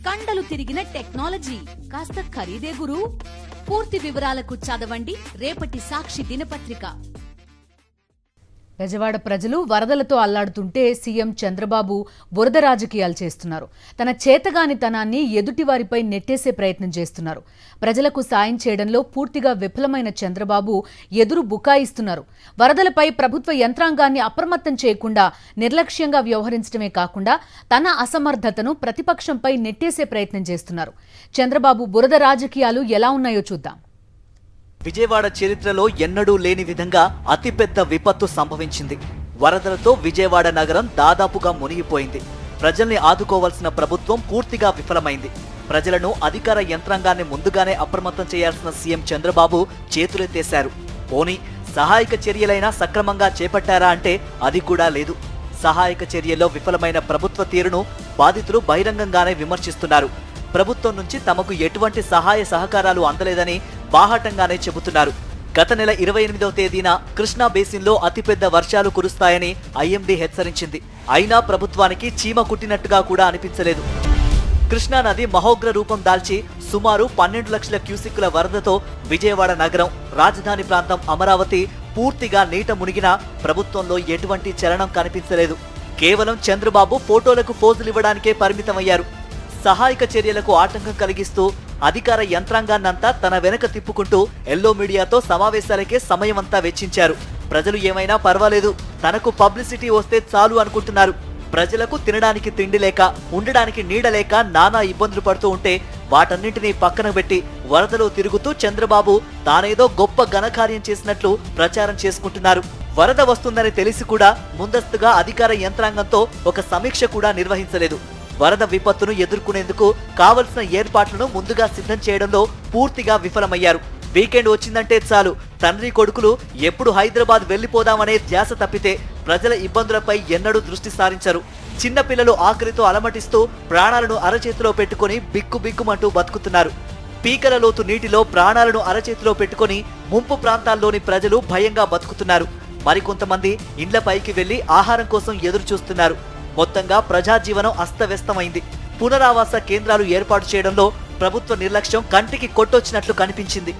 కండలు తిరిగిన టెక్నాలజీ కాస్త ఖరీదే గురు. పూర్తి వివరాలకు చదవండి రేపటి సాక్షి దినపత్రిక. బెజవాడ ప్రజలు వరదలతో అల్లాడుతుంటే సీఎం చంద్రబాబు బురద రాజకీయాలు చేస్తున్నారు. తన చేతగానితనాన్ని ఎదుటివారిపై నెట్టేసే ప్రయత్నం చేస్తున్నారు. ప్రజలకు సాయం చేయడంలో పూర్తిగా విఫలమైన చంద్రబాబు ఎదురు బుకాయిస్తున్నారు. వరదలపై ప్రభుత్వ యంత్రాంగాన్ని అప్రమత్తం చేయకుండా నిర్లక్ష్యంగా వ్యవహరించడమే కాకుండా తన అసమర్థతను ప్రతిపక్షంపై నెట్టేసే ప్రయత్నం చేస్తున్నారు. చంద్రబాబు బురద రాజకీయాలు ఎలా ఉన్నాయో చూద్దాం. విజయవాడ చరిత్రలో ఎన్నడూ లేని విధంగా అతిపెద్ద విపత్తు సంభవించింది. వరదలతో విజయవాడ నగరం దాదాపుగా మునిగిపోయింది. ప్రజల్ని ఆదుకోవాల్సిన ప్రభుత్వం పూర్తిగా విఫలమైంది. ప్రజలను అధికార యంత్రాంగాన్ని ముందుగానే అప్రమత్తం చేయాల్సిన సీఎం చంద్రబాబు చేతులెత్తేశారు. పోనీ సహాయక చర్యలైనా సక్రమంగా చేపట్టారా అంటే అది కూడా లేదు. సహాయక చర్యల్లో విఫలమైన ప్రభుత్వ తీరును బాధితులు బహిరంగంగానే విమర్శిస్తున్నారు. ప్రభుత్వం నుంచి తమకు ఎటువంటి సహాయ సహకారాలు అందలేదని బాహాటంగానే చెబుతున్నారు. గత నెల 28వ తేదీన కృష్ణా బేసిన్లో అతిపెద్ద వర్షాలు కురుస్తాయని ఐఎండీ హెచ్చరించింది. అయినా ప్రభుత్వానికి చీమ కుట్టినట్టుగా కూడా అనిపించలేదు. కృష్ణా నది మహోగ్ర రూపం దాల్చి సుమారు 12 లక్షల క్యూసిక్కుల వరదతో విజయవాడ నగరం, రాజధాని ప్రాంతం అమరావతి పూర్తిగా నీట మునిగినా ప్రభుత్వంలో ఎటువంటి చలనం కనిపించలేదు. కేవలం చంద్రబాబు ఫోటోలకు ఫోజులివ్వడానికే పరిమితమయ్యారు. సహాయక చర్యలకు ఆటంకం కలిగిస్తూ అధికార యంత్రాంగాన్నంతా తన వెనక తిప్పుకుంటూ ఎల్లో మీడియాతో సమావేశాలకే సమయమంతా వెచ్చించారు. ప్రజలు ఏమైనా పర్వాలేదు, తనకు పబ్లిసిటీ వస్తే చాలు అనుకుంటున్నారు. ప్రజలకు తినడానికి తిండి లేక, ఉండడానికి నీడ లేక నానా ఇబ్బందులు పడుతూ ఉంటే వాటన్నింటినీ పక్కన పెట్టి వరదలో తిరుగుతూ చంద్రబాబు తానేదో గొప్ప ఘనకార్యం చేసినట్లు ప్రచారం చేసుకుంటున్నారు. వరద వస్తుందని తెలిసి కూడా ముందస్తుగా అధికార యంత్రాంగంతో ఒక సమీక్ష కూడా నిర్వహించలేదు. వరద విపత్తును ఎదుర్కొనేందుకు కావలసిన ఏర్పాట్లను ముందుగా సిద్ధం చేయడంలో పూర్తిగా విఫలమయ్యారు. వీకెండ్ వచ్చిందంటే చాలు తండ్రి కొడుకులు ఎప్పుడు హైదరాబాద్ వెళ్లిపోదామనే ధ్యాస తప్పితే ప్రజల ఇబ్బందులపై ఎన్నడూ దృష్టి సారించరు. చిన్నపిల్లలు ఆకలితో అలమటిస్తూ ప్రాణాలను అరచేతిలో పెట్టుకుని బిక్కుబిక్కుమంటూ బతుకుతున్నారు. పీకల లోతు నీటిలో ప్రాణాలను అరచేతిలో పెట్టుకుని ముంపు ప్రాంతాల్లోని ప్రజలు భయంగా బతుకుతున్నారు. మరికొంతమంది ఇండ్లపైకి వెళ్లి ఆహారం కోసం ఎదురు చూస్తున్నారు. మొత్తంగా ప్రజాజీవనం అస్తవ్యస్తమైంది. పునరావాస కేంద్రాలు ఏర్పాటు చేయడంలో ప్రభుత్వ నిర్లక్ష్యం కంటికి కొట్టొచ్చినట్లు కనిపించింది.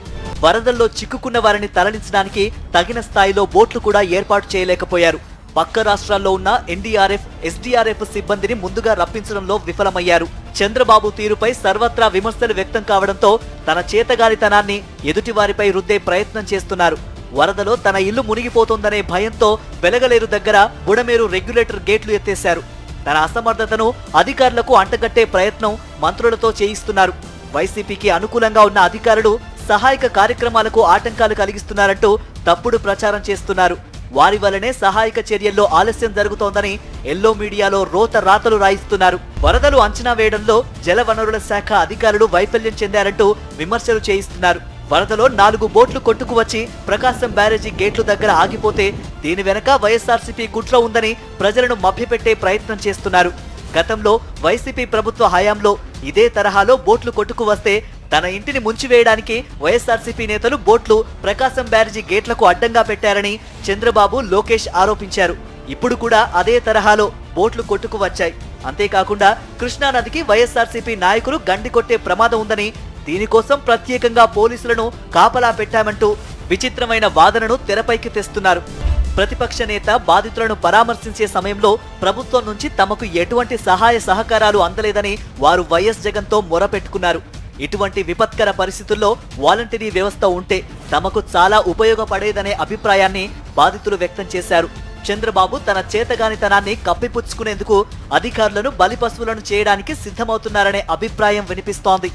వరదల్లో చిక్కుకున్న వారిని తరలించడానికి తగిన స్థాయిలో బోట్లు కూడా ఏర్పాటు చేయలేకపోయారు. పక్క రాష్ట్రాల్లో ఉన్న ఎన్డీఆర్ఎఫ్, ఎస్డీఆర్ఎఫ్ సిబ్బందిని ముందుగా రప్పించడంలో విఫలమయ్యారు. చంద్రబాబు తీరుపై సర్వత్రా విమర్శలు వ్యక్తం కావడంతో తన చేతగానితనాన్ని ఎదుటివారిపై రుద్దే ప్రయత్నం చేస్తున్నారు. వరదలో తన ఇల్లు మునిగిపోతోందనే భయంతో వెలగలేరు దగ్గర బుడమేరు రెగ్యులేటర్ గేట్లు ఎత్తేశారు. తన అసమర్థతను అధికారులకు అంటగట్టే ప్రయత్నం మంత్రులతో చేయిస్తున్నారు. వైసీపీకి అనుకూలంగా ఉన్న అధికారులు సహాయక కార్యక్రమాలకు ఆటంకాలు కలిగిస్తున్నారంటూ తప్పుడు ప్రచారం చేస్తున్నారు. వారి వల్లనే సహాయక చర్యల్లో ఆలస్యం జరుగుతోందని ఎల్లో మీడియాలో రోత రాతలు రాయిస్తున్నారు. వరదలు అంచనా వేయడంలో జలవనరుల శాఖ అధికారులు వైఫల్యం చెందారంటూ విమర్శలు చేయిస్తున్నారు. వరదలో 4 బోట్లు కొట్టుకువచ్చి ప్రకాశం బ్యారేజీ గేట్లు దగ్గర ఆగిపోతే దీని వెనక వైఎస్ఆర్సీపీ కుట్ర ఉందని ప్రజలను మభ్యపెట్టే ప్రయత్నం చేస్తున్నారు. గతంలో వైసీపీ ప్రభుత్వ హయాంలో ఇదే తరహాలో బోట్లు కొట్టుకువస్తే తన ఇంటిని ముంచివేయడానికి వైఎస్ఆర్సీపీ నేతలు బోట్లు ప్రకాశం బ్యారేజీ గేట్లకు అడ్డంగా పెట్టారని చంద్రబాబు, లోకేష్ ఆరోపించారు. ఇప్పుడు కూడా అదే తరహాలో బోట్లు కొట్టుకువచ్చాయి. అంతేకాకుండా కృష్ణానదికి వైఎస్ఆర్సీపీ నాయకులు గండి కొట్టే ప్రమాదం ఉందని, దీనికోసం ప్రత్యేకంగా పోలీసులను కాపలా పెట్టామంటూ విచిత్రమైన వాదనను తెరపైకి తెస్తున్నారు. ప్రతిపక్ష నేత బాధితులను పరామర్శించే సమయంలో ప్రభుత్వం నుంచి తమకు ఎటువంటి సహాయ సహకారాలు అందలేదని వారు వైఎస్ జగన్తో మొరపెట్టుకున్నారు. ఇటువంటి విపత్కర పరిస్థితుల్లో వాలంటరీ వ్యవస్థ ఉంటే తమకు చాలా ఉపయోగపడేదనే అభిప్రాయాన్ని బాధితులు వ్యక్తం చేశారు. చంద్రబాబు తన చేతగానితనాన్ని కప్పిపుచ్చుకునేందుకు అధికారులను బలిపశువులను చేయడానికి సిద్ధమవుతున్నారనే అభిప్రాయం వినిపిస్తోంది.